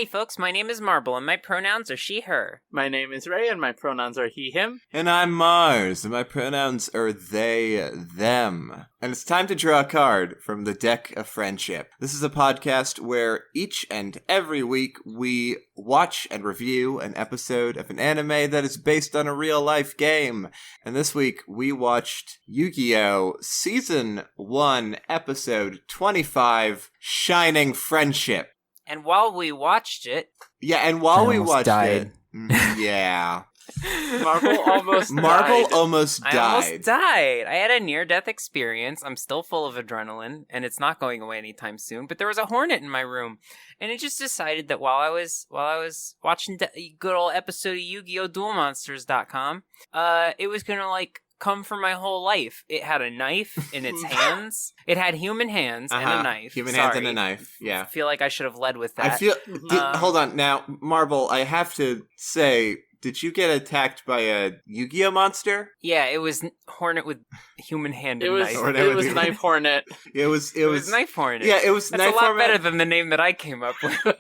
Howdy, folks. My name is Marble, and my pronouns are she, her. My name is Ray, and my pronouns are he, him. And I'm Mars, and my pronouns are they, them. And it's time to draw a card from the deck of friendship. This is a podcast where each and every week we watch and review an episode of an anime that is based on a real-life game. And this week we watched Yu-Gi-Oh! Season 1, Episode 25, Shining Friendship. And while we watched it... Yeah, and while we watched died. it... Yeah. Marble almost died. I almost died. I had a near-death experience. I'm still full of adrenaline, and it's not going away anytime soon. But there was a hornet in my room, and it just decided that while I was watching a good old episode of Yu-Gi-Oh! Duelmonsters.com, it was gonna come for my whole life. It had a knife in its hands. It had human hands and a knife. Hands and a knife, yeah. I feel like I should have led with that. Hold on, now, Marble, I have to say... Did you get attacked by a Yu-Gi-Oh monster? Yeah, it was Hornet with human hand and knife. It was Knife Hornet. It was Knife Hornet. Yeah, it was That's Knife Hornet. That's a lot better than the name that I came up with.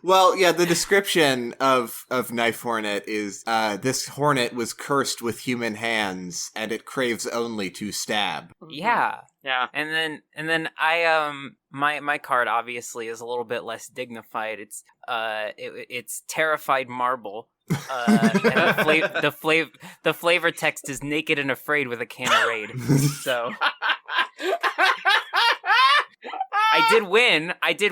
Well, yeah, the description of Knife Hornet is this hornet was cursed with human hands, and it craves only to stab. Yeah. Yeah. And then I my card obviously is a little bit less dignified. It's Terrified Marble. And the flavor text is naked and afraid with a can of Raid. So I did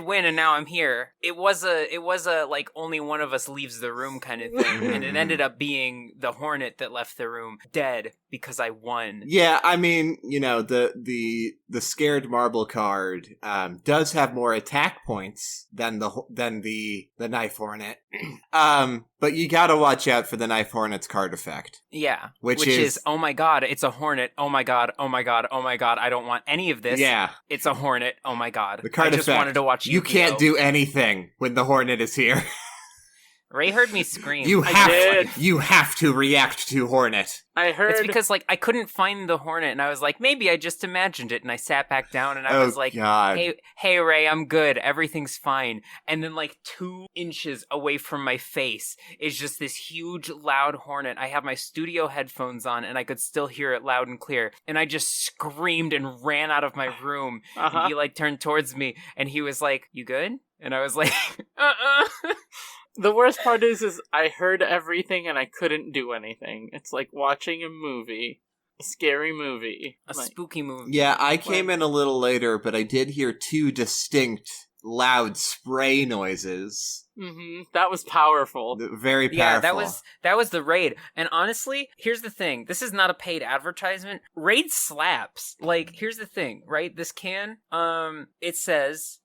win, and now I'm here. It was a like only one of us leaves the room kind of thing, and it ended up being the Hornet that left the room dead because I won. Yeah, I mean, the scared marble card does have more attack points than the Knife Hornet. But you gotta watch out for the Knife Hornet's card effect. Yeah. Which is, oh my god, it's a Hornet. Oh my god, oh my god, oh my god, I don't want any of this. Yeah. It's a Hornet. Oh my god. The card I just effect. wanted to watch You can't do anything when the Hornet is here. Ray heard me scream. You have to react to Hornet. I heard. It's because I couldn't find the Hornet, and I was like, maybe I just imagined it, and I sat back down, and I was like, God. Hey Ray, I'm good, everything's fine. And then 2 inches away from my face is just this huge, loud Hornet. I have my studio headphones on, and I could still hear it loud and clear. And I just screamed and ran out of my room. And he turned towards me, and he was like, "You good?" And I was like, The worst part is I heard everything and I couldn't do anything. It's like watching a movie. A scary movie. A spooky movie. Yeah, I came in a little later, but I did hear 2 distinct, loud spray noises. Mm-hmm. That was powerful. Very powerful. Yeah, that was the Raid. And honestly, here's the thing. This is not a paid advertisement. Raid slaps. Here's the thing, right? This can, it says...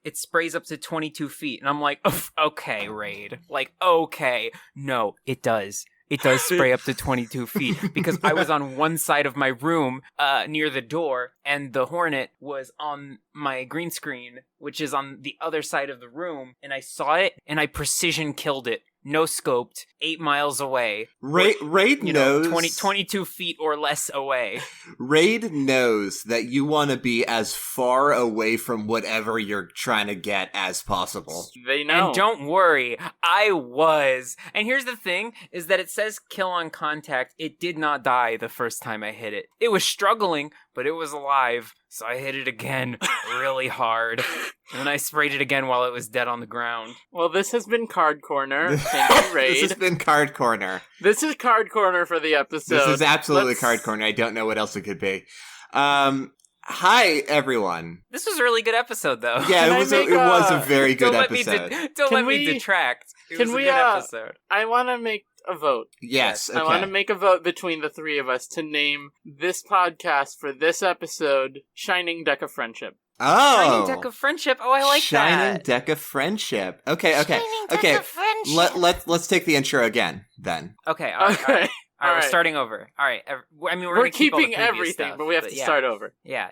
it sprays up to 22 feet. And I'm like, okay, Raid. Okay. No, it does. It does spray up to 22 feet. Because I was on one side of my room, near the door, and the Hornet was on my green screen, which is on the other side of the room. And I saw it, and I precision killed it. No scoped, 8 miles away. Raid knows 22 feet or less away. Raid knows that you want to be as far away from whatever you're trying to get as possible. They know. And don't worry, I was. And here's the thing, is that it says kill on contact. It did not die the first time I hit it. It was struggling, but it was alive. So I hit it again really hard. And then I sprayed it again while it was dead on the ground. Well, this has been Card Corner. Thank you, Raid. This has been Card Corner. This is Card Corner for the episode. This is absolutely Card Corner. I don't know what else it could be. Hi, everyone. This was a really good episode, though. Yeah, it was a very good episode. Don't let me detract. It was a good episode. I want to make a vote. Yes, okay. I want to make a vote between the 3 of us to name this podcast for this episode Shining Deck of Friendship. Oh! Shining Deck of Friendship. Oh, I like that. Shining Deck of Friendship. Okay. Shining Deck of Friendship. Let's take the intro again, then. Okay, all right. All right, we're starting over. All right. I mean, we're keeping everything, but we have to start over. Yeah.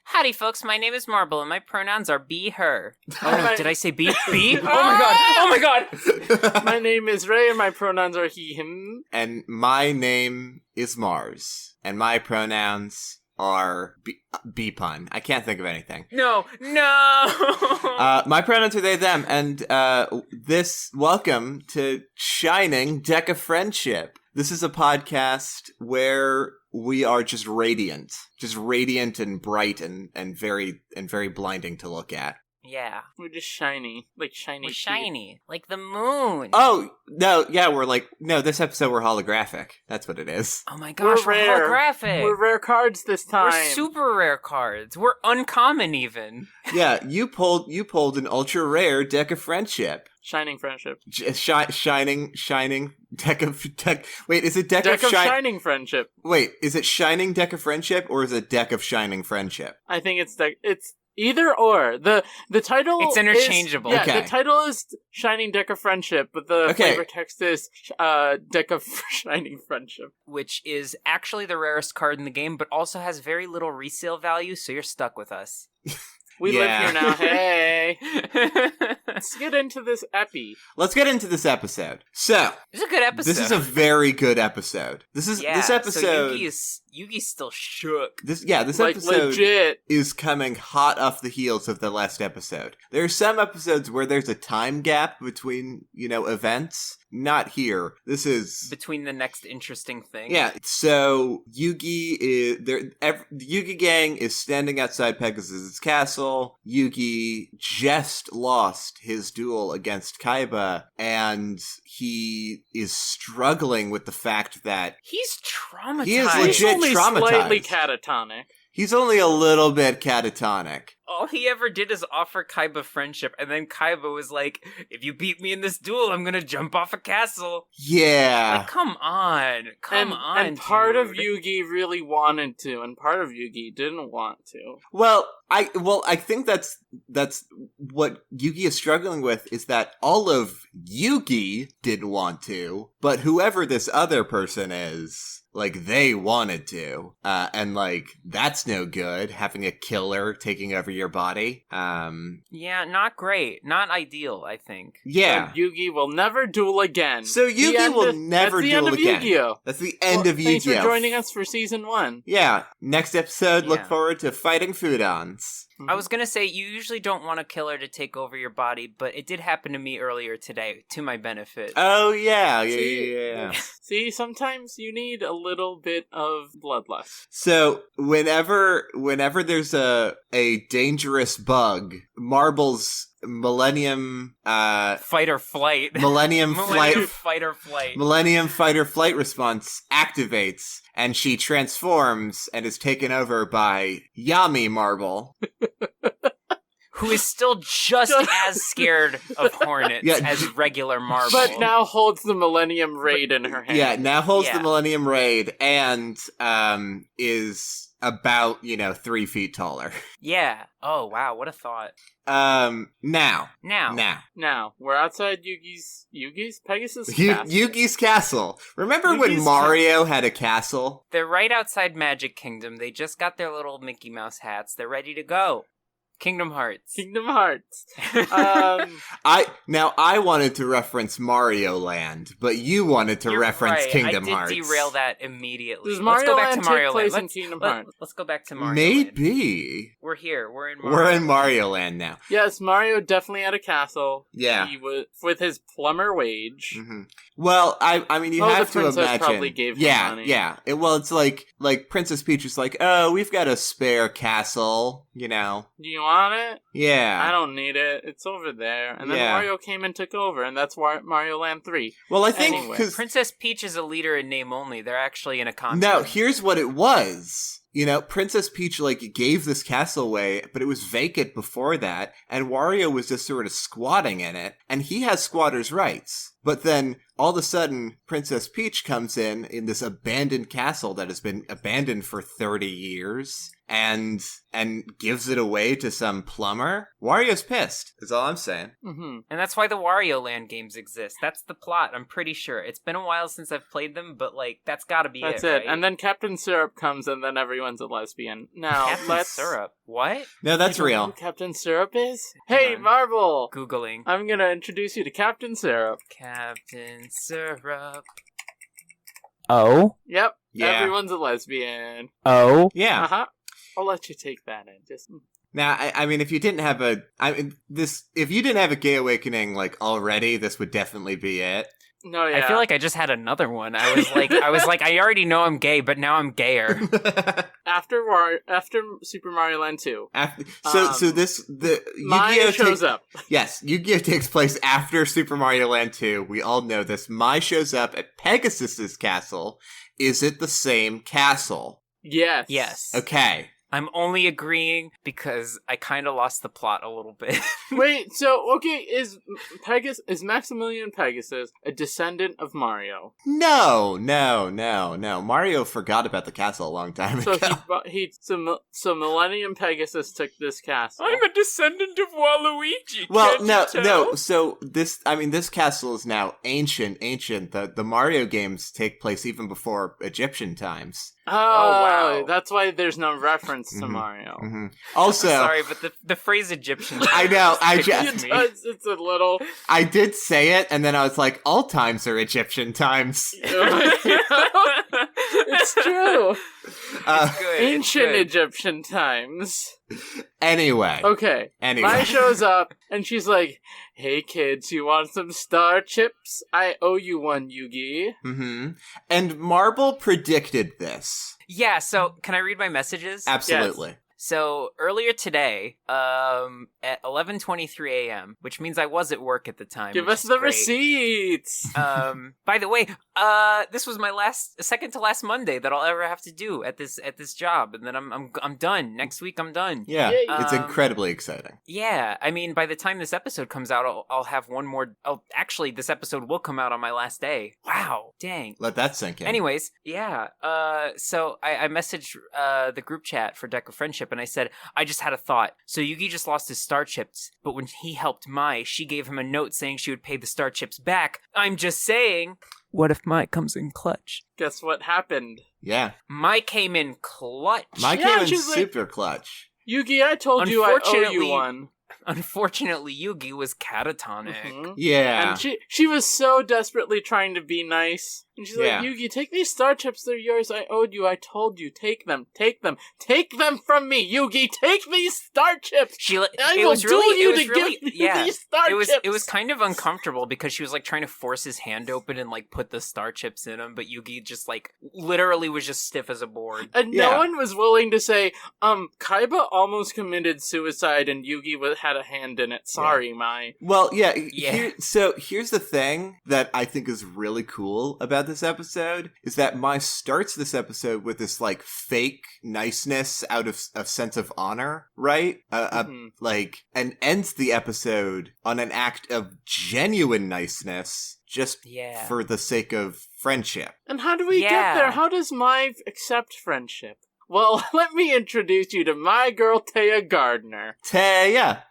Howdy, folks. My name is Marble, and my pronouns are be, her. Oh, no, did I say be? Be? Oh, my God. My name is Ray, and my pronouns are he, him. And my name is Mars, and my pronouns are B pun. I can't think of anything. No. My pronouns are they, them, and welcome to Shining Deck of Friendship. This is a podcast where we are just radiant and bright and very blinding to look at. Yeah. We're just shiny. Like shiny. We're shiny. Like the moon. Oh, no, yeah, this episode we're holographic. That's what it is. Oh my gosh, we're rare. holographic. We're rare cards this time. We're super rare cards. We're uncommon even. Yeah, you pulled an ultra rare Deck of Friendship. Shining Friendship. Shining Deck of... Wait, is it Deck of Shining Friendship. Wait, is it Shining Deck of Friendship or is it Deck of Shining Friendship? I think it's either or. The title It's interchangeable. Yeah, Okay. the title is Shining Deck of Friendship, but the flavor text is Deck of Shining Friendship. Which is actually the rarest card in the game, but also has very little resale value, so you're stuck with us. We live here now. Hey. Let's get into this epi. Let's get into this episode. So, It's a good episode. this is a very good episode. This episode... So Yugi's still shook. This Like, episode legit. is coming hot off the heels of the last episode. There are some episodes where there's a time gap between, events. Not here. This is... Between the next interesting thing. Yeah, so the Yugi gang is standing outside Pegasus' castle. Yugi just lost his duel against Kaiba, and he is struggling with the fact that He's traumatized. He is He's legit only traumatized. slightly catatonic. he's only a little bit catatonic. All he ever did is offer Kaiba friendship, and then Kaiba was like, if you beat me in this duel, I'm gonna jump off a castle. Yeah. Like, come on. And part of dude. Yugi really wanted to, and part of Yugi didn't want to. Well, I think that's what Yugi is struggling with, is that all of Yugi didn't want to, but whoever this other person is, like, they wanted to. And, like, that's no good, having a killer taking over your body. Yeah, not great. Not ideal, I think. Yeah. So Yugi will never duel again. So Yugi will never duel again. That's the end of Yu-Gi-Oh! That's the end of Yu-Gi-Oh! Thanks for joining us for Season 1. Yeah. Next episode, look Yeah. forward to fighting Foodons. I was gonna say, you usually don't want a killer to take over your body, but it did happen to me earlier today, to my benefit. Oh, yeah. See? Yeah. See, sometimes you need a little bit of bloodlust. So whenever there's a dangerous bug, Marble's Millennium Fight or flight. Millennium Fight or flight. Millennium fight or flight response activates, and she transforms and is taken over by Yami Marble. Who is still just as scared of hornets Yeah. as regular Marble. But now holds the Millennium Raid in her hand. Yeah, now holds Yeah. the Millennium Raid and is about 3 feet taller. Yeah. Oh, wow, what a thought. Now. Now, we're outside Yugi's Pegasus castle. Yugi's castle. Remember when Yugi's Mario had a castle? They're right outside Magic Kingdom. They just got their little Mickey Mouse hats. They're ready to go. Kingdom Hearts. Kingdom Hearts. I wanted to reference Mario Land, but you wanted to You're reference right. Kingdom I did Hearts. derail that immediately. Does Let's Mario go back Land to Mario take place Land. in Kingdom Hearts? Let's go back to Mario Land. Maybe. We're here. We're in Mario We're in Land. Mario Land now. Yes, Mario definitely had a castle. Yeah. He was with his plumber wage. Mm-hmm. Well, I mean, you Oh, have the to princess imagine. probably gave him yeah, money. yeah. It's like Princess Peach is like, oh, we've got a spare castle, Do you want it? Yeah. I don't need it. It's over there. And then Yeah. Mario came and took over, and that's why Mario Land 3. Well, I think Anyway. because Princess Peach is a leader in name only. They're actually in a continent. no, here's what it was. Princess Peach gave this castle away, but it was vacant before that, and Wario was just sort of squatting in it, and he has squatter's rights. But then all of a sudden, Princess Peach comes in this abandoned castle that has been abandoned for 30 years. And gives it away to some plumber. Wario's pissed, is all I'm saying. Mm-hmm. And that's why the Wario Land games exist. That's the plot, I'm pretty sure. It's been a while since I've played them, but, that's gotta be That's it, it. right? And then Captain Syrup comes, and then everyone's a lesbian. Now, Captain Syrup. What? No, that's You don't know real. who Captain Syrup is? Hang Hey, on. Marvel! Googling. I'm gonna introduce you to Captain Syrup. Captain Syrup. Oh? Yep. Yeah. Everyone's a lesbian. Oh? Yeah. Uh-huh. I'll let you take that in. Just Now, I mean, if you didn't have a gay awakening like already, this would definitely be it. no, yeah. I feel like I just had another one. I was like, I already know I'm gay, but now I'm gayer. After Super Mario Land 2. The Maya Yu-Gi-Oh shows up. Yes, Yu-Gi-Oh takes place after Super Mario Land 2. We all know this. Mai shows up at Pegasus's castle. Is it the same castle? Yes. Yes. Okay. I'm only agreeing because I kind of lost the plot a little bit. Wait, so, okay, is Maximilian Pegasus a descendant of Mario? No. Mario forgot about the castle a long time ago. So Millennium Pegasus took this castle. I'm a descendant of Waluigi. Well, no. So this castle is now ancient. The Mario games take place even before Egyptian times. Oh, wow. That's why there's no reference to Mario. Mm-hmm. Also, sorry, but the phrase Egyptian. I know. It's a little. I did say it, and then I was like, all times are Egyptian times. It's true. It's good. Ancient Egyptian times. Anyway. Okay. Mai shows up, and she's like, "Hey kids, you want some star chips? I owe you one, Yugi." Mm-hmm. And Marble predicted this. Yeah, so can I read my messages? Absolutely. Yes. So earlier today, at 11:23 a.m., which means I was at work at the time. Give us the receipts. By the way, this was my second to last Monday that I'll ever have to do at this job, and then I'm done. Next week I'm done. Yeah, Yay. it's incredibly exciting. Yeah, I mean, by the time this episode comes out, I'll have one more. Actually, this episode will come out on my last day. Wow, dang. Let that sink in. Anyways, yeah. So I messaged the group chat for Deck of Friendship, and I said, I just had a thought. So Yugi just lost his star chips, but when he helped Mai, she gave him a note saying she would pay the star chips back. I'm just saying, what if Mai comes in clutch? Guess what happened? Yeah. Mai came in clutch. Mai came in super clutch. Yugi, I told you I owe you one. Unfortunately, Yugi was catatonic. Mm-hmm. Yeah. And she was so desperately trying to be nice. And she's Yeah. like, Yugi, take these star chips. They're yours. I owed you. I told you. Take them. Take them. Take them from me, Yugi. Take these star chips. It was kind of uncomfortable because she was like trying to force his hand open and like put the star chips in him, but Yugi just like literally was just stiff as a board. And no one was willing to say, Kaiba almost committed suicide and Yugi had a hand in it. Sorry, Mai. Well, yeah. So here's the thing that I think is really cool about this episode is that Mai starts this episode with this like fake niceness out of a sense of honor, right? Like, and ends the episode on an act of genuine niceness just for the sake of friendship. And how do we get there? How does Mai accept friendship? Well, let me introduce you to my girl, Taya Gardner. Taya.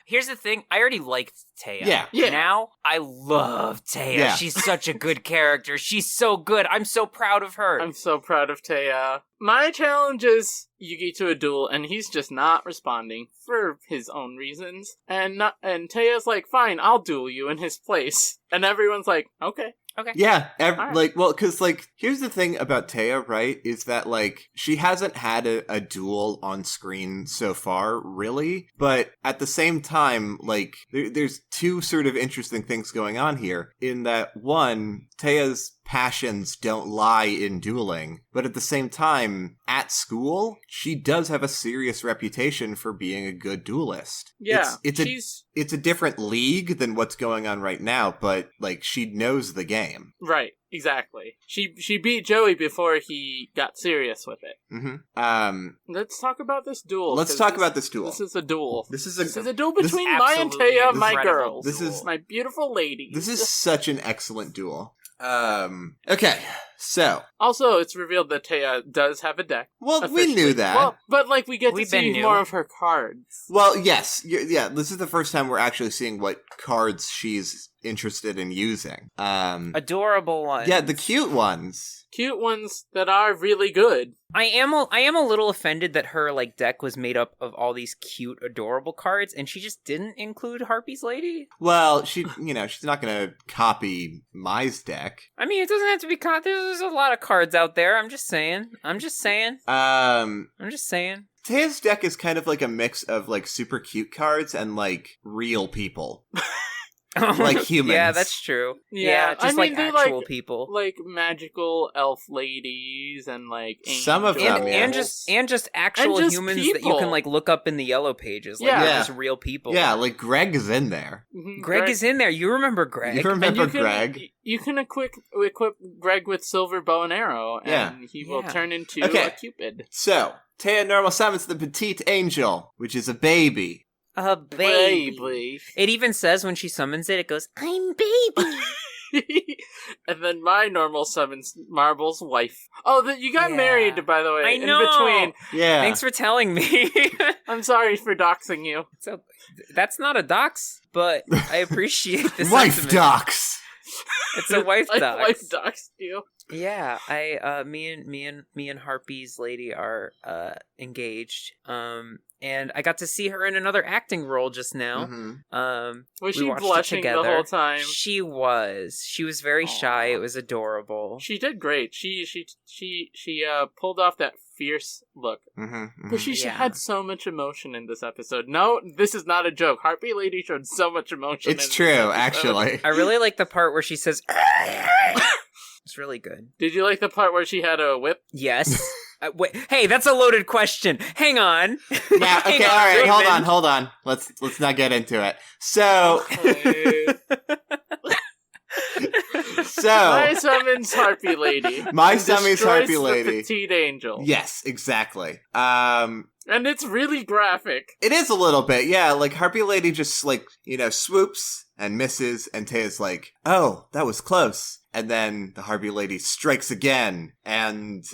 Here's the thing. I already liked Taya. Yeah. Now, I love Taya. Yeah. She's such a good character. She's so good. I'm so proud of her. I'm so proud of Taya. My challenge is Yugi to a duel, and he's just not responding for his own reasons. And Taya's like, fine, I'll duel you in his place. And everyone's like, okay. Yeah, right. like, well, because, like, here's the thing about Taya, right, is that, like, she hasn't had a duel on screen so far, really, but at the same time, like, there's two sort of interesting things going on here, in that, one, Taya's passions don't lie in dueling, but at the same time, at school, she does have a serious reputation for being a good duelist. Yeah, it's a different league than what's going on right now, but, like, she knows the game. Right, exactly. She beat Joey before he got serious with it. Mm-hmm. Let's talk about this duel. Let's talk about this duel. This is a duel. This is a duel between Mai and Taya, my girls. This is my beautiful ladies. This is such an excellent duel. Okay, so. Also, it's revealed that Taya does have a deck. Well, officially. we knew that. Well, but, like, we get to see more of her cards. Well, yes. Yeah, this is the first time we're actually seeing what cards she's interested in using. Adorable ones. Yeah, the cute ones. Cute ones that are really good. I am a little offended that her like deck was made up of all these cute, adorable cards, and she just didn't include Harpy's Lady. Well, she's not gonna copy Mai's deck. I mean, it doesn't have to be there's there's a lot of cards out there. I'm just saying. Taya's deck is kind of like a mix of like super cute cards and like real people. Like humans. Yeah, that's true. Yeah, just like actual people. Like magical elf ladies and like some of them, and just actual humans that you can like look up in the yellow pages. Like just real people. Yeah, like Greg is in there. Mm-hmm. Greg is in there. You remember Greg. You remember Greg. You can equip Greg with silver bow and arrow, and he will turn into a Cupid. So, Taya normal summons the petite angel, which is a baby. A baby. It even says when she summons it, it goes, "I'm baby." And then my normal summons Marble's wife. Oh, you got married, by the way. I know. In between. Yeah. Thanks for telling me. I'm sorry for doxing you. So that's not a dox, but I appreciate this. Wife dox. It's a wife dox. Wife doxed you. Yeah, me and Harpy's lady are engaged. And I got to see her in another acting role just now. Mm-hmm. Was she blushing the whole time? She was. She was very shy. It was adorable. She did great. She pulled off that fierce look. Mm-hmm. But she had so much emotion in this episode. No, this is not a joke. Harpy Lady showed so much emotion. It's true, actually. I really like the part where she says, it's really good. Did you like the part where she had a whip? Yes. Wait, hey, that's a loaded question. Hang on. Now, okay, all right, hold on. Let's not get into it. So, my summons Harpy Lady. My summons Harpy Lady. The petite angel. Yes, exactly. And it's really graphic. It is a little bit, yeah. Like Harpy Lady just like swoops and misses, and Taya's like, "Oh, that was close." And then the Harpy Lady strikes again and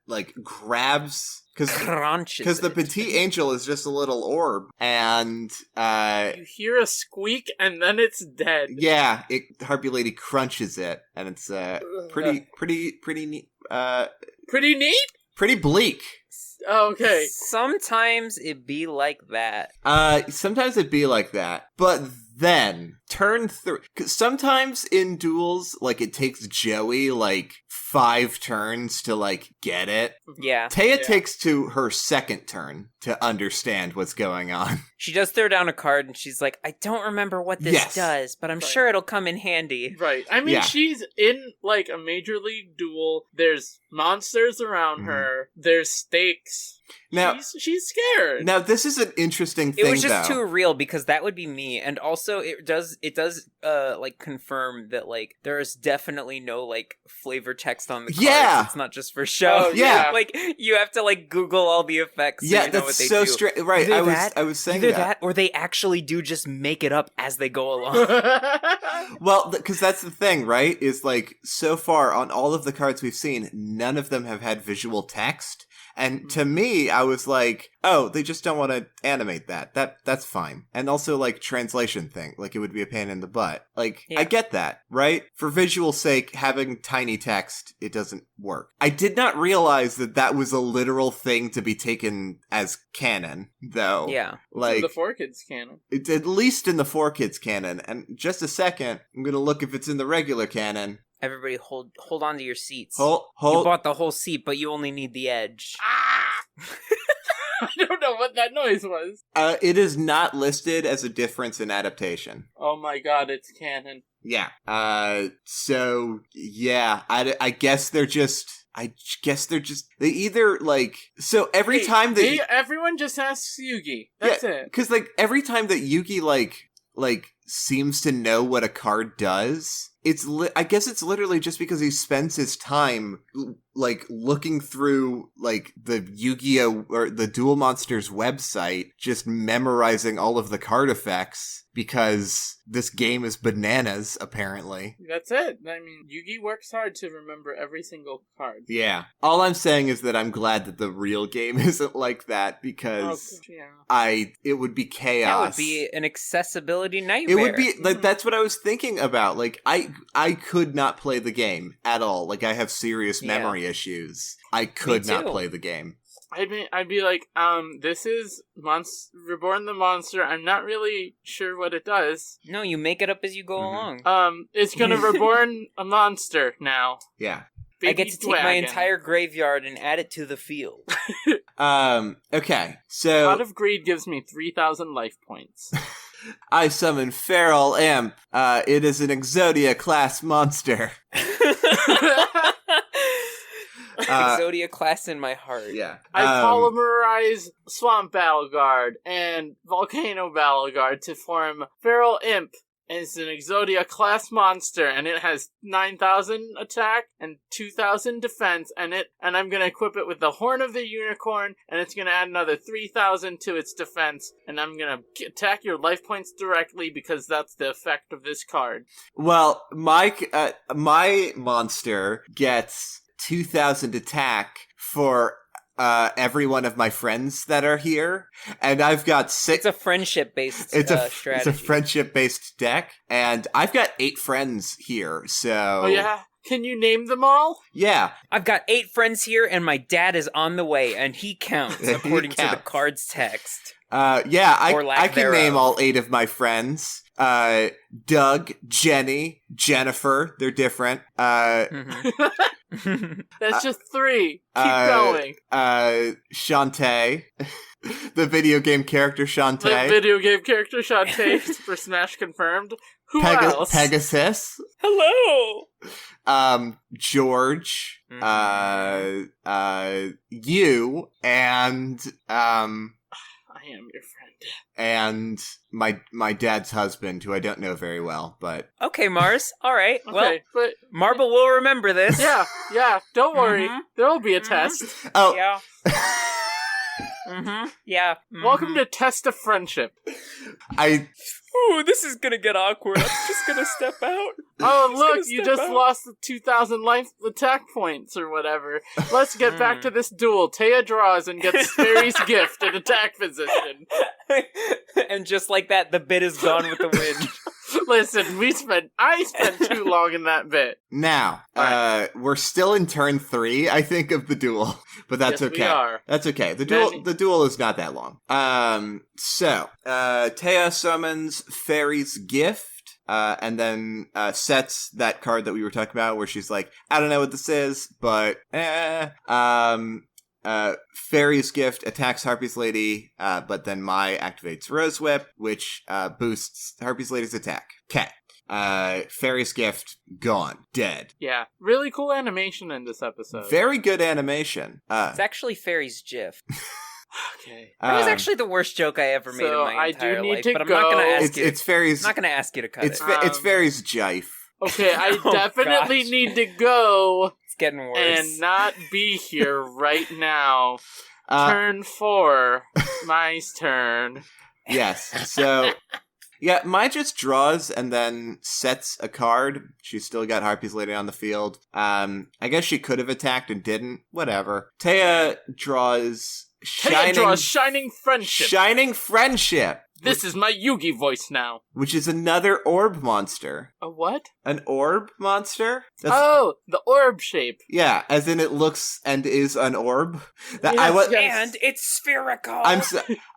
like grabs because the petite angel is just a little orb, and you hear a squeak and then it's dead. Yeah, Harpy Lady crunches it, and it's pretty neat. Pretty neat. Pretty bleak. Okay. Sometimes it be like that. Sometimes it be like that, but then turn 3. Cause sometimes in duels, like it takes Joey like 5 turns to like get it. Yeah. Taya takes to her second turn to understand what's going on. She does throw down a card and she's like, I don't remember what this does, but I'm sure it'll come in handy. Right. I mean, she's in like a major league duel. There's monsters around her. There's stakes. Now she's scared. Now this is an interesting thing. It was just too real because that would be me, and also it does like confirm that like there is definitely no like flavor text on the cards. Yeah, it's not just for show. Oh, yeah, like you have to like Google all the effects. Yeah, so you know that's what they so do. strange. Right, I was saying either that or they actually do just make it up as they go along. Well, because that's the thing, right? Is like so far on all of the cards we've seen, none of them have had visual text. And to me, I was like, oh, they just don't want to animate that. That's fine. And also, like, translation thing. Like, it would be a pain in the butt. Like, I get that, right? For visual sake, having tiny text, it doesn't work. I did not realize that that was a literal thing to be taken as canon, though. Yeah. Like, the 4Kids canon. It's at least in the 4Kids canon. And just a second, I'm going to look if it's in the regular canon. Everybody hold on to your seats. Hold. You bought the whole seat, but you only need the edge. I don't know what that noise was. It is not listed as a difference in adaptation. Oh my god, it's canon. Yeah. So, yeah, I guess they're just... they either, like... So every time that... everyone just asks Yugi. That's it. Because, like, every time that Yugi, like, seems to know what a card does... I guess it's literally just because he spends his time, like, looking through, like, the Yu-Gi-Oh! Or the Duel Monsters website, just memorizing all of the card effects, because this game is bananas, apparently. That's it. I mean, Yugi works hard to remember every single card. Yeah. All I'm saying is that I'm glad that the real game isn't like that, because it would be chaos. That would be an accessibility nightmare. It would be, like, that's what I was thinking about. Like, I could not play the game at all. Like, I have serious memory issues. I could not play the game. I'd be like, this is Reborn the Monster. I'm not really sure what it does. No, you make it up as you go along. It's gonna reborn a monster now. Yeah. Big I get to take my wagon. entire graveyard and add it to the field. Okay, so Pot of Greed gives me 3,000 life points. I summon Feral Imp. It is an Exodia class monster. Exodia class in my heart. Yeah. I polymerize Swamp Battle Guard and Volcano Battle Guard to form Feral Imp. And it's an Exodia class monster, and it has 9,000 attack and 2,000 defense, and I'm gonna equip it with the Horn of the Unicorn, and it's gonna add another 3,000 to its defense, and I'm gonna attack your life points directly because that's the effect of this card. Well, my monster gets 2,000 attack for every one of my friends that are here, and I've got 6. It's a friendship-based strategy. It's a friendship-based deck, and I've got 8 friends here, so... Oh yeah? Can you name them all? Yeah. I've got 8 friends here, and my dad is on the way, and he counts according to the card's text. Yeah, Or lack I can thereof. name all 8 of my friends. Doug, Jenny, Jennifer, they're different. That's just 3. Keep going. Shantae. The video game character The Shantae. video game character Shantae for Smash confirmed. Who else? Pegasus. Hello! George. You, and, I am your friend. and my dad's husband, who I don't know very well, but... Okay, Mars. All right. Okay, Well, but Marble will remember this. yeah, don't worry. Mhm. There will be a Mhm. test. Oh, Yeah. Mm-hmm. Yeah. Mhm. Welcome to Test of Friendship. Ooh, this is gonna get awkward. I'm just gonna step out. Oh, Just look, gonna you step just out. lost the 2,000 life attack points or whatever. Let's get back to this duel. Taya draws and gets Fairy's gift in attack position. And just like that, the bit is gone with the wind. Listen, I spent too long in that bit. now, Alright. we're still in turn 3, I think, of the duel, but that's Yes, okay. we are. That's okay. The Imagine- duel is not that long. So, Taya summons Fairy's Gift, and then sets that card that we were talking about, where she's like, I don't know what this is, but Fairy's Gift attacks Harpy's Lady, but then Mai activates Rose Whip, which boosts Harpy's Lady's attack. Okay. Fairy's Gift, gone. Dead. Yeah, really cool animation in this episode. Very good animation. It's actually Fairy's GIF. Okay. That was actually the worst joke I ever made So in my I entire do need life. to But I'm not gonna go. ask you. It's Fairy's... I'm not gonna ask you to cut It's it. it's Fairy's Jife. Okay, I Oh, definitely gosh. need to go It's getting worse. and not be here right now. Uh, Turn 4. Mai's turn. Yes. So, yeah, Mai just draws and then sets a card. She's still got Harpy's Lady on the field. I guess she could have attacked and didn't. Whatever. Taya draws Taya draws Shining Friendship. Shining Friendship, This is my Yugi voice now. which is another orb monster. A what? An orb monster? That's, Oh, the orb shape. yeah, as in it looks and is an orb. That Yes, I was. yes. And it's spherical.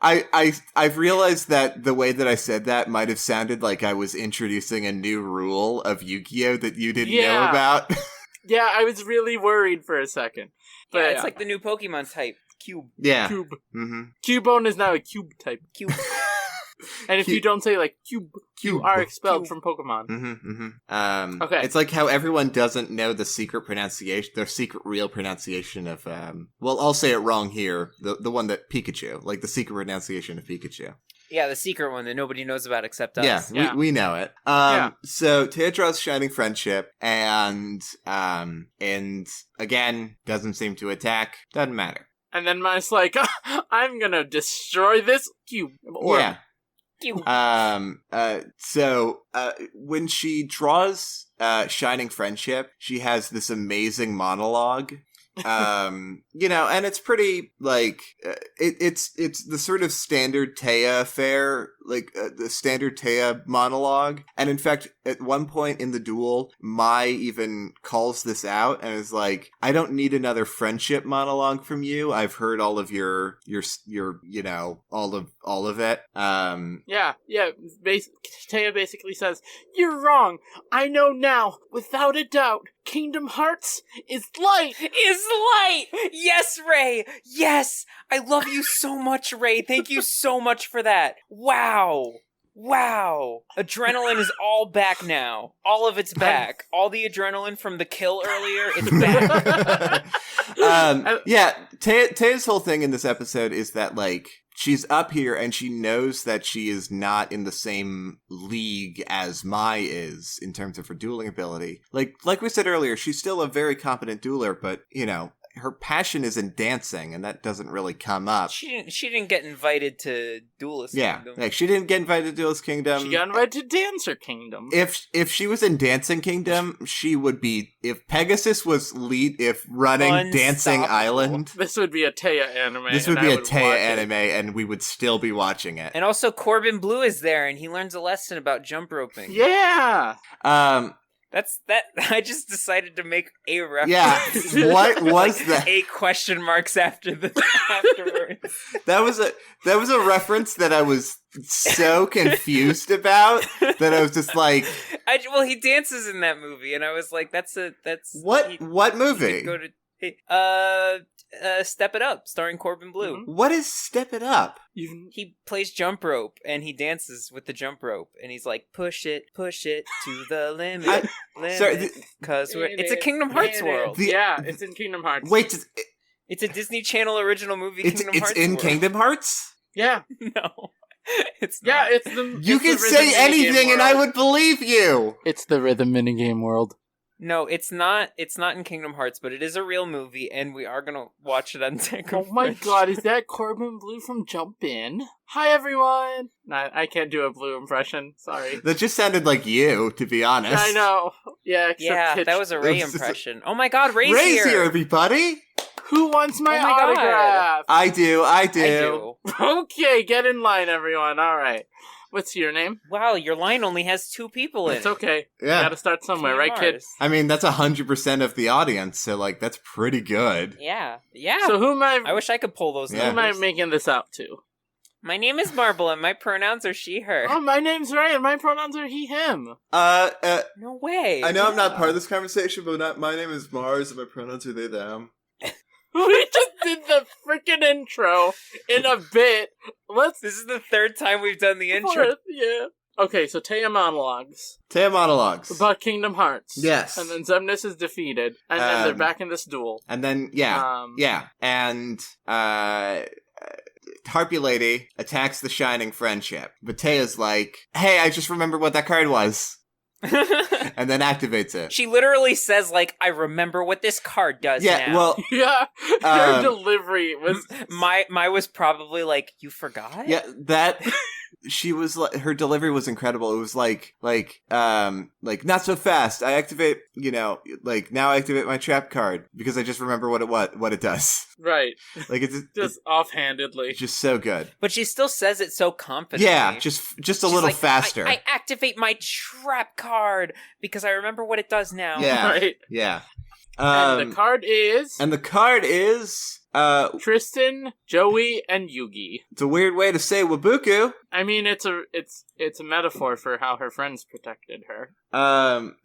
I've realized that the way that I said that might have sounded like I was introducing a new rule of Yu-Gi-Oh that you didn't know Yeah. about. Yeah, I was really worried for a second. But Yeah, it's like the new Pokemon type. Cube. Yeah. Cube. Mm-hmm. Cubone is now a cube type. Cube. And if you don't say like cube, you are expelled Cube. from Pokemon. Mm-hmm, mm-hmm. Okay. It's like how everyone doesn't know the secret pronunciation, their secret real pronunciation of, well, I'll say it wrong here, the one that Pikachu, like the secret pronunciation of Pikachu. Yeah, the secret one that nobody knows about except us. Yeah, Yeah. we know it. Yeah. So Taya draws Shining Friendship, and again, doesn't seem to attack, doesn't matter. And then Mai's like, I'm gonna destroy this cube. Orb. Yeah. Cube. So when she draws Shining Friendship, she has this amazing monologue And it's pretty like it's the sort of standard Taya affair, like the standard Taya monologue. And in fact, at one point in the duel, Mai even calls this out and is like, "I don't need another friendship monologue from you. I've heard all of your all of it." Yeah. Taya basically says, "You're wrong. I know now, without a doubt. Kingdom Hearts is light." Is light! Yes, Ray! Yes! I love you so much, Ray. Thank you so much for that. Wow. Adrenaline is all back now. All of it's back. All the adrenaline from the kill earlier, it's back. Taya's whole thing in this episode is that, like, she's up here and she knows that she is not in the same league as Mai is in terms of her dueling ability. Like we said earlier, she's still a very competent dueler, but, her passion is in dancing, and that doesn't really come up. She didn't get invited to Duelist Kingdom. Like, she didn't get invited to Duelist Kingdom. She got invited to Dancer Kingdom. If she was in Dancing Kingdom, she would be. If Pegasus was running Dancing Island, this would be a Taya anime. This would be a Taya anime, and we would still be watching it. And also, Corbin Blue is there, and he learns a lesson about jump roping. Yeah. That's that. I just decided to make a reference. Yeah, what was that? 8 question marks afterwards. That was a reference that I was so confused about that I was just like, well, he dances in that movie, and I was like, that's what movie? Go to Step It Up, starring Corbin Blue. Mm-hmm. What is Step It Up? He plays jump rope, and he dances with the jump rope, and he's like, push it to the limit, because it's a Kingdom Hearts world. It's in Kingdom Hearts. Wait, it's a Disney Channel original movie. Kingdom Hearts in world. Kingdom Hearts? Yeah. No, it's not. Yeah, it's the. You can say anything, and I would believe you. It's the rhythm minigame world. No, it's not. It's not in Kingdom Hearts, but it is a real movie, and we are gonna watch it on Tech. Oh my god, is that Corbin Blue from Jump In? Hi everyone! Nah, I can't do a Blue impression, sorry. That just sounded like you, to be honest. I know. Yeah, that was a Ray impression. Oh my god, Ray's here, everybody! Who wants my autograph? God. I do. Okay, get in line, everyone. Alright. What's your name? Wow, your line only has 2 people in it. It's okay. Yeah. You gotta start somewhere, right, kid? I mean, that's 100% of the audience, so, like, that's pretty good. Yeah. So who am I... I wish I could pull those numbers. Who am I making this out to? My name is Marble, and my pronouns are she, her. Oh, my name's Ray, and my pronouns are he, him. No way. I know I'm not part of this conversation, but my name is Mars, and my pronouns are they, them. We just did the freaking intro in a bit. This is the 3rd time we've done the intro. Yeah. Okay, so Taya monologues. About Kingdom Hearts. Yes. And then Xemnas is defeated. And then they're back in this duel. And then, And, Harpy Lady attacks the Shining Friendship. But Taya's like, hey, I just remembered what that card was. And then activates it. She literally says, like, I remember what this card does now. Well, yeah, her delivery was... My was probably like, you forgot? Yeah, that... She was like, her delivery was incredible. It was like, not so fast. I activate, now I activate my trap card because I just remember what it does. Right. Like it's just offhandedly. Just so good. But she still says it so confidently. Yeah, just a little faster. I activate my trap card because I remember what it does now. Yeah. Right. Yeah. And the card is Tristan, Joey, and Yugi. It's a weird way to say Wabuku. I mean, it's a metaphor for how her friends protected her.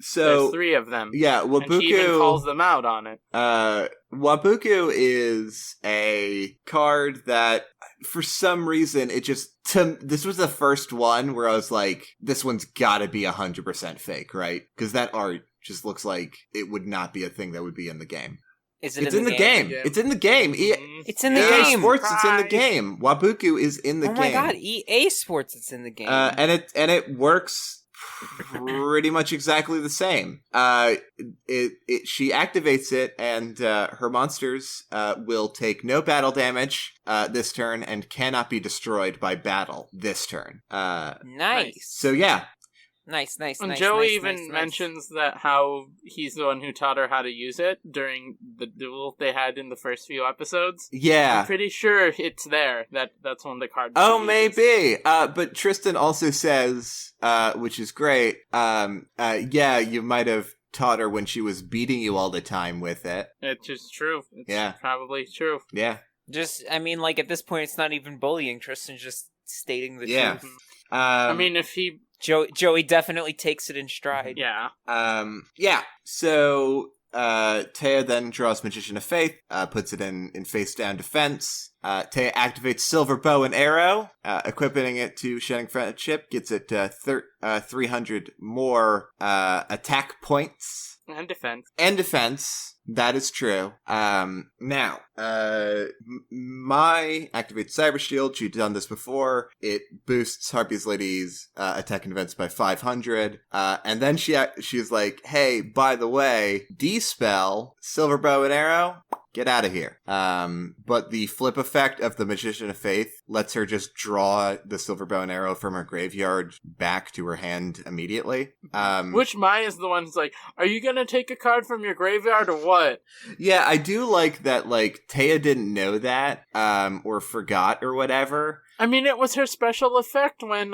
So there's 3 of them. Yeah, Wabuku. And she even calls them out on it. Wabuku is a card that, for some reason, this was the first one where I was like, this one's gotta be 100% fake, right? Because that art just looks like it would not be a thing that would be in the game. Is it it's in the game? It's in the game. It's in the game. Sports, it's in the game. Wabuku is in the game. Oh my god, EA Sports, it's in the game. And it works pretty much exactly the same. She activates it, and her monsters will take no battle damage this turn and cannot be destroyed by battle this turn. Nice. So yeah. Nice. And Joey even mentions that how he's the one who taught her how to use it during the duel they had in the first few episodes. Yeah. I'm pretty sure it's there. That's one of the cards. Oh, maybe. But Tristan also says, which is great, yeah, you might have taught her when she was beating you all the time with it. It's just true. It's probably true. Yeah. Just, I mean, like, at this point, it's not even bullying. Tristan's just stating the truth. I mean, if he... Joey definitely takes it in stride. Yeah. Yeah. So, Taya then draws Magician of Faith, puts it in face-down defense. Taya activates Silver Bow and Arrow, equipping it to Shining Friendship, gets it 300 more attack points. And defense. That is true. Now, my activate Cyber Shield. She'd done this before. It boosts Harpy's Lady's attack and defense by 500. And then she's like, hey, by the way, D-Spell, Silver Bow and Arrow, get out of here. But the flip effect of the Magician of Faith lets her just draw the Silver Bow and Arrow from her graveyard back to her hand immediately. Which Maya's the one who's like, are you gonna take a card from your graveyard or what? Yeah, I do like that, like, Taya didn't know that, or forgot or whatever. I mean, it was her special effect when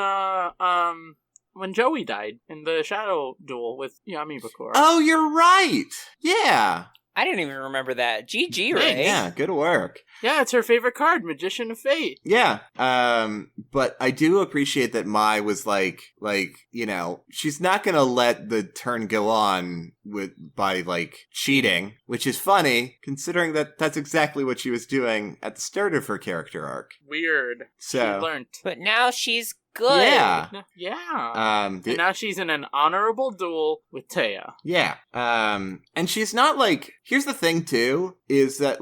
Joey died in the Shadow Duel with Yami Bakura. Oh, you're right! Yeah! I didn't even remember that. GG, Ray. Yeah, good work. Yeah, it's her favorite card, Magician of Fate. Yeah, but I do appreciate that Mai was like, you know, she's not gonna let the turn go on by cheating, which is funny, considering that that's exactly what she was doing at the start of her character arc. Weird. So, she learned. But now she's good. Yeah. Yeah. And now she's in an honorable duel with Taya. Yeah. And she's not here's the thing too, is that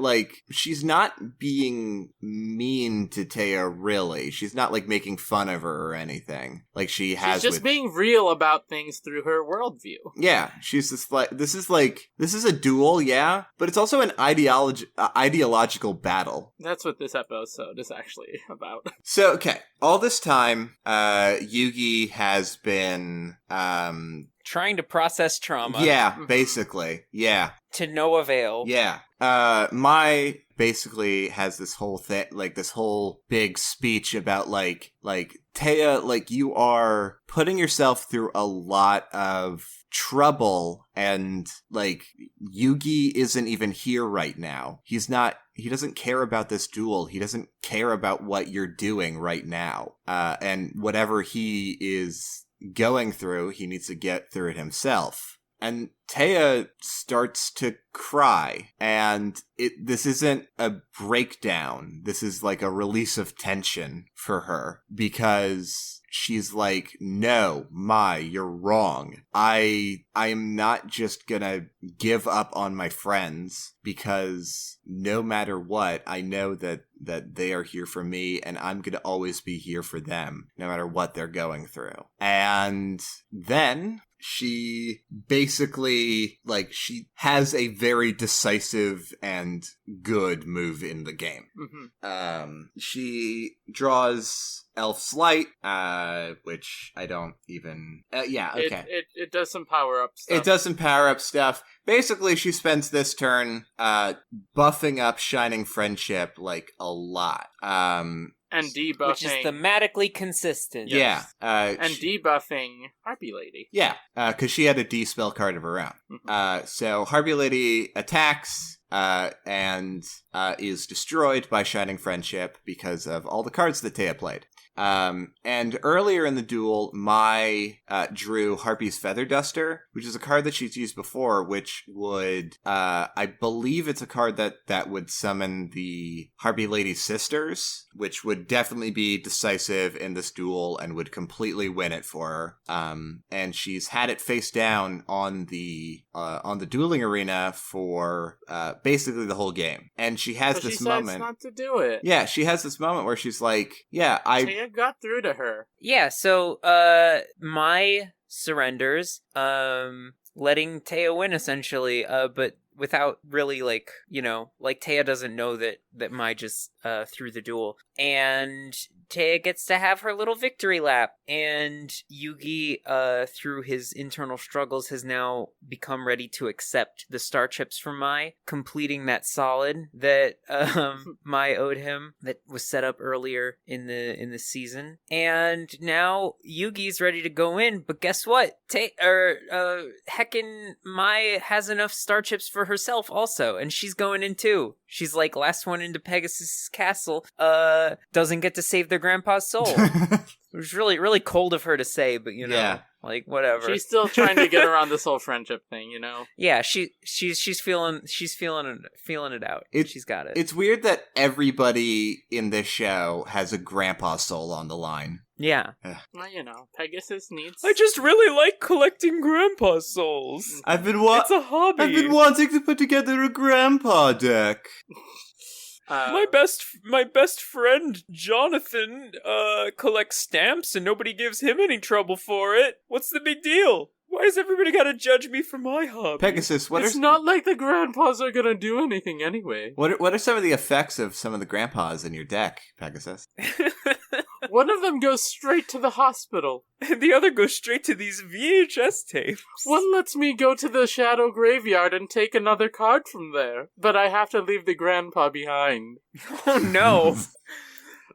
she's not being mean to Taya really. She's not making fun of her or anything. She's just being real about things through her worldview. Yeah. She's just this is a duel, yeah, but it's also an ideological battle. That's what this episode is actually about. So, okay. All this time, Yugi has been, trying to process trauma. Yeah, basically. Yeah. To no avail. Yeah. Mai basically has this whole thing, this whole big speech about, Taya, you are putting yourself through a lot of trouble, and, Yugi isn't even here right now. He doesn't care about this duel. He doesn't care about what you're doing right now. And whatever he is going through, he needs to get through it himself. And Taya starts to cry, and this isn't a breakdown. This is a release of tension for her, because she's like, no, Mai, you're wrong. I am not just gonna give up on my friends, because no matter what, I know that they are here for me, and I'm gonna always be here for them, no matter what they're going through. And then she basically, she has a very decisive and good move in the game. Mm-hmm. She draws Elf's Light, which I don't even... yeah, okay. It does some power-up stuff. It does some power-up stuff. Basically, she spends this turn buffing up Shining Friendship, a lot. And debuffing... Which is thematically consistent. Yes. Yeah. And debuffing Harpy Lady. Yeah, because she had a D-spell card of her own. Mm-hmm. So Harpy Lady attacks... and is destroyed by Shining Friendship because of all the cards that Taya played. And earlier in the duel, Mai drew Harpy's Feather Duster, which is a card that she's used before, which would, I believe it's a card that would summon the Harpy Lady Sisters, which would definitely be decisive in this duel and would completely win it for her. And she's had it face down on the dueling arena for basically the whole game. And she has this moment. She not to do it. Yeah, she has this moment where she's like, yeah, Taya got through to her. Yeah, so Mai surrenders, letting Taya win essentially, but without really like, like Taya doesn't know that Mai just threw the duel, and Taya gets to have her little victory lap, and Yugi, through his internal struggles, has now become ready to accept the star chips from Mai, completing that solid that Mai owed him that was set up earlier in the season. And now Yugi's ready to go in, but guess what? Heckin' Mai has enough star chips for herself also, and she's going in too. She's like last one into Pegasus Castle, doesn't get to save their grandpa's soul. It was really, really cold of her to say, but Yeah. like whatever. She's still trying to get around this whole friendship thing, Yeah, she's feeling it out. She's got it. It's weird that everybody in this show has a grandpa soul on the line. Yeah. Well, Pegasus needs... I just really like collecting grandpa souls. It's a hobby. I've been wanting to put together a grandpa deck. My best friend Jonathan collects stamps and nobody gives him any trouble for it. What's the big deal? Why does everybody gotta judge me for my hobby? Pegasus, It's not like the grandpas are gonna do anything anyway. What are some of the effects of some of the grandpas in your deck, Pegasus? One of them goes straight to the hospital. And the other goes straight to these VHS tapes. One lets me go to the shadow graveyard and take another card from there. But I have to leave the grandpa behind. Oh no.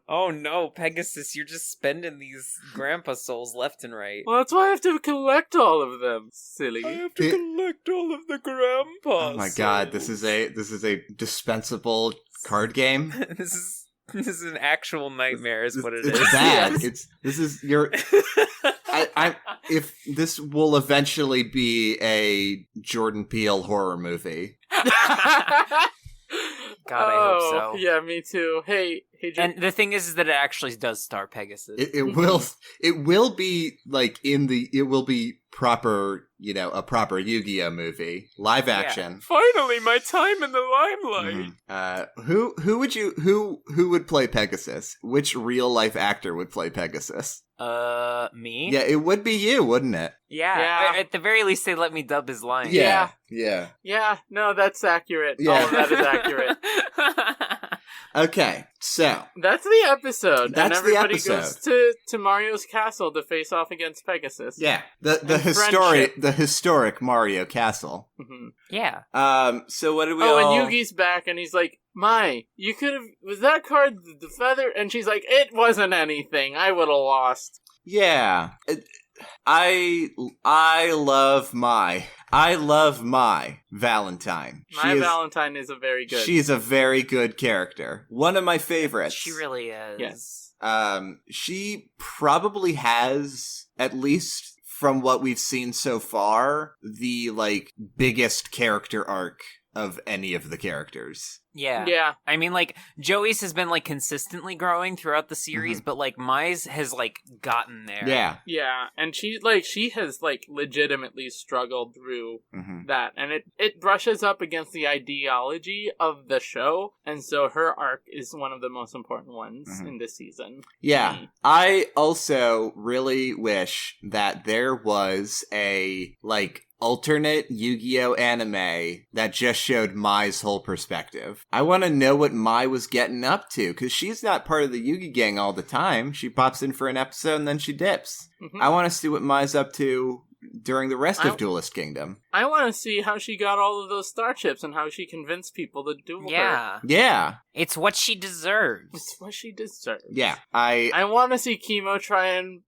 Oh no, Pegasus, you're just spending these grandpa souls left and right. Well, that's why I have to collect all of them, silly. I have to collect all of the grandpa Oh my god, this is a dispensable card game. This is an actual nightmare, is what it is. It's bad. Yes. This is your. If this will eventually be a Jordan Peele horror movie. God, I hope so. Yeah, me too. Hey, and the thing is that it actually does star Pegasus. It will be like it will be proper, a proper Yu-Gi-Oh movie, live action. Yeah. Finally, my time in the limelight. Who would play Pegasus? Which real life actor would play Pegasus? Me? Yeah, it would be you, wouldn't it? Yeah. At the very least, they let me dub his line. Yeah. Yeah, no, that's accurate. Yeah. All of that is accurate. Okay, so that's the episode. That's and everybody the episode. goes to Mario's castle to face off against Pegasus. Yeah, the friendship. historic Mario Castle. Mm-hmm. Yeah. So what do we? And Yugi's back, and he's like, "Mai, you could have. Was that card the feather?" And she's like, "It wasn't anything. I would have lost." Yeah. I love Mai Valentine. Valentine is a very good. She's a very good character. One of my favorites. She really is. Yes. She probably has, at least from what we've seen so far, the biggest character arc of any of the characters. Yeah. I mean, Joey's has been, consistently growing throughout the series, but, Mai's has, gotten there. Yeah. Yeah, and she has, legitimately struggled through that, and it brushes up against the ideology of the show, and so her arc is one of the most important ones in this season. Yeah. I also really wish that there was a, alternate Yu-Gi-Oh anime that just showed Mai's whole perspective. I want to know what Mai was getting up to, because she's not part of the Yugi gang all the time. She pops in for an episode and then she dips. I want to see what Mai's up to during the rest of Duelist Kingdom. I want to see how she got all of those star chips and how she convinced people to duel her. Yeah. It's what she deserves. It's what she deserves. Yeah. I want to see Chemo try and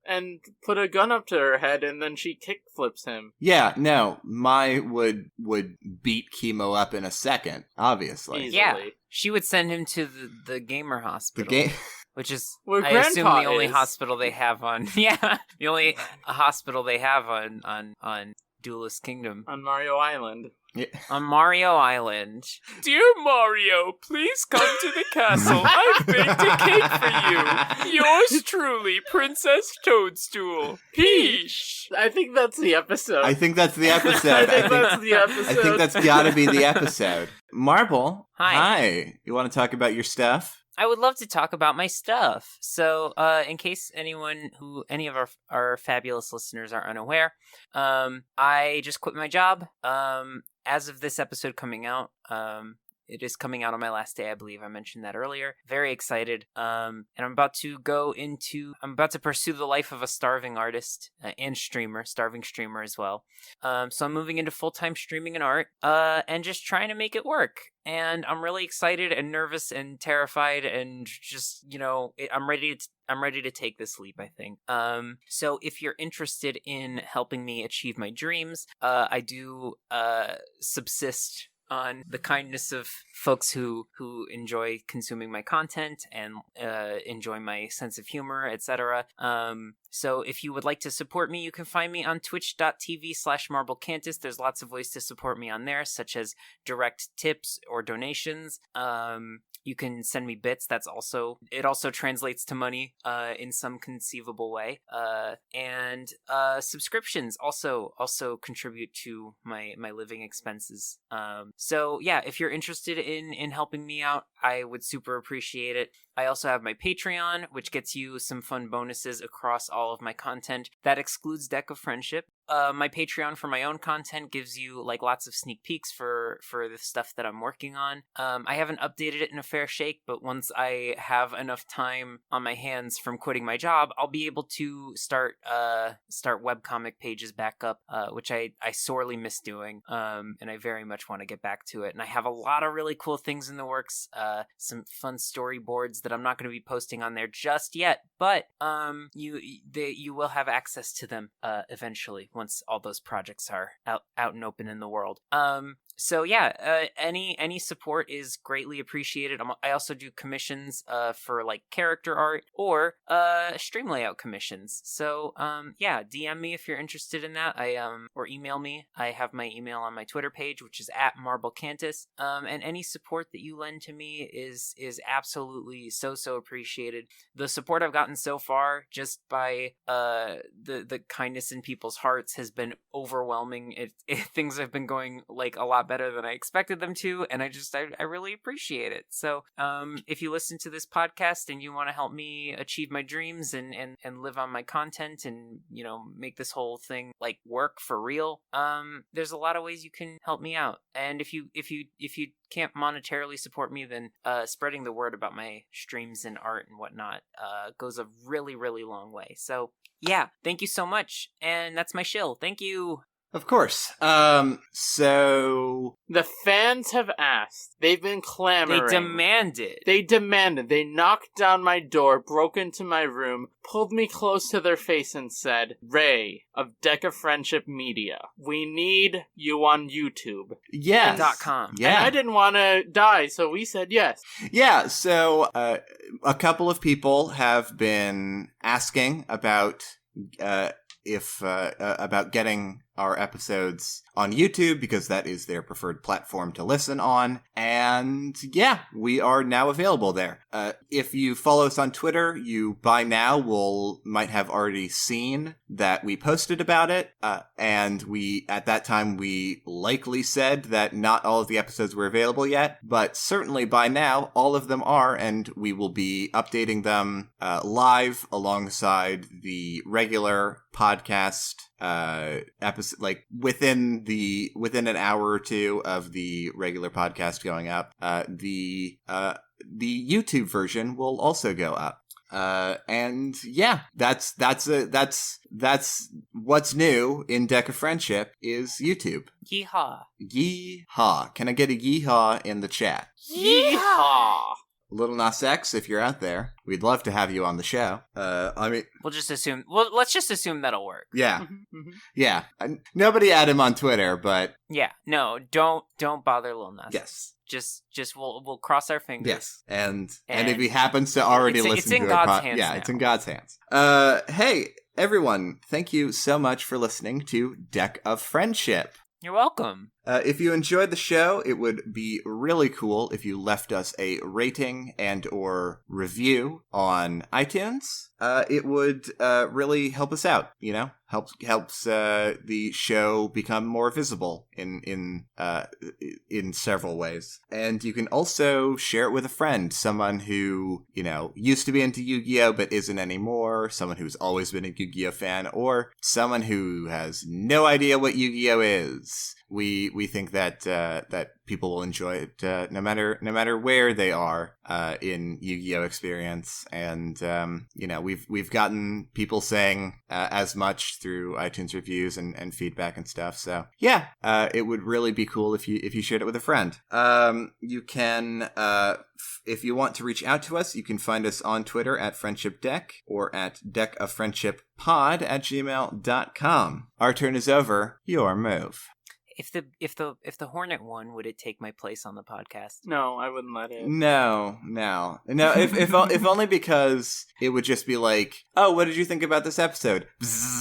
put a gun up to her head and then she kick flips him. Yeah, no. Mai would beat Chemo up in a second, obviously. Easily. Yeah. She would send him to the gamer hospital. Which is, where I assume, the only hospital they have on... Yeah, the only hospital they have on Duelist Kingdom. On Mario Island. Yeah. On Mario Island. Dear Mario, please come to the castle. I've baked a cake for you. Yours truly, Princess Toadstool. Peach. I think that's the episode. I think that's the episode. I think that's gotta be the episode. Marble. Hi. You want to talk about your stuff? I would love to talk about my stuff. So, in case any of our fabulous listeners are unaware, I just quit my job, as of this episode coming out, it is coming out on my last day, I believe. I mentioned that earlier. Very excited. And I'm about to pursue the life of a starving artist and starving streamer as well. So I'm moving into full-time streaming and art, and just trying to make it work. And I'm really excited and nervous and terrified and just, I'm ready to take this leap, I think. So if you're interested in helping me achieve my dreams, I do subsist on the kindness of folks who enjoy consuming my content and enjoy my sense of humor, etc. So if you would like to support me, you can find me on twitch.tv/MarbleCantus. There's lots of ways to support me on there, such as direct tips or donations. You can send me bits. It also translates to money in some conceivable way. And subscriptions also contribute to my living expenses. So yeah, if you're interested in helping me out, I would super appreciate it. I also have my Patreon, which gets you some fun bonuses across all of my content. That excludes Deck of Friendship. My Patreon for my own content gives you lots of sneak peeks for the stuff that I'm working on. I haven't updated it in a fair shake, but once I have enough time on my hands from quitting my job, I'll be able to start webcomic pages back up, which I sorely miss doing. And I very much want to get back to it. And I have a lot of really cool things in the works. Some fun storyboards that I'm not going to be posting on there just yet, but you will have access to them eventually once all those projects are out and open in the world. So yeah, any support is greatly appreciated. I also do commissions for character art or stream layout commissions. So yeah, DM me if you're interested in that. Or email me. I have my email on my Twitter page, which is @MarbleCantus. And any support that you lend to me is absolutely so appreciated. The support I've gotten so far, just by the kindness in people's hearts, has been overwhelming. Things have been going a lot better than I expected them to, and I really appreciate it. So if you listen to this podcast and you want to help me achieve my dreams and live on my content and make this whole thing work for real, there's a lot of ways you can help me out. And if you can't monetarily support me, then spreading the word about my streams and art and whatnot goes a really, really long way. So yeah, thank you so much. And that's my shill. Thank you. Of course. So The fans have asked. They've been clamoring. They demanded. They knocked down my door, broke into my room, pulled me close to their face and said, "Ray of Deck of Friendship Media, we need you on YouTube." yes. .com. Yeah. And I didn't want to die, so we said yes. Yeah, so a couple of people have been asking about about getting our episodes on YouTube, because that is their preferred platform to listen on. And yeah, we are now available there. If you follow us on Twitter, you by now might have already seen that we posted about it. And at that time, we likely said that not all of the episodes were available yet, but certainly by now, all of them are, and we will be updating them live alongside the regular podcast episode, within an hour or two of the regular podcast going up. The YouTube version will also go up. And yeah, that's what's new in Deck of Friendship is YouTube. Yeehaw. Yeehaw. Can I get a yeehaw in the chat? Yeehaw! Little Nas X, if you're out there, we'd love to have you on the show. Let's just assume that'll work. Yeah. Mm-hmm, mm-hmm. Yeah. Nobody add him on Twitter, but Yeah, no, don't bother Lil Nas. yes. Just we'll cross our fingers. Yes, and if he happens to already it's listen in to God's our hands yeah, now. it's in God's hands. Hey everyone, thank you so much for listening to Deck of Friendship. You're welcome. If you enjoyed the show, it would be really cool if you left us a rating and or review on iTunes. It would really help us out, helps the show become more visible in several ways. And you can also share it with a friend, someone who, used to be into Yu-Gi-Oh! But isn't anymore, someone who's always been a Yu-Gi-Oh! Fan, or someone who has no idea what Yu-Gi-Oh! Is. we think that that people will enjoy it no matter where they are in Yu-Gi-Oh experience. And we've gotten people saying as much through iTunes reviews and feedback and stuff. So yeah, it would really be cool if you shared it with a friend. You can if you want to reach out to us, you can find us on Twitter at Friendship Deck or at deckoffriendshippod@gmail.com. Our turn is over. Your move. If the Hornet won, would it take my place on the podcast? No, I wouldn't let it. No. If only because it would just be like, oh, what did you think about this episode? Bzzz.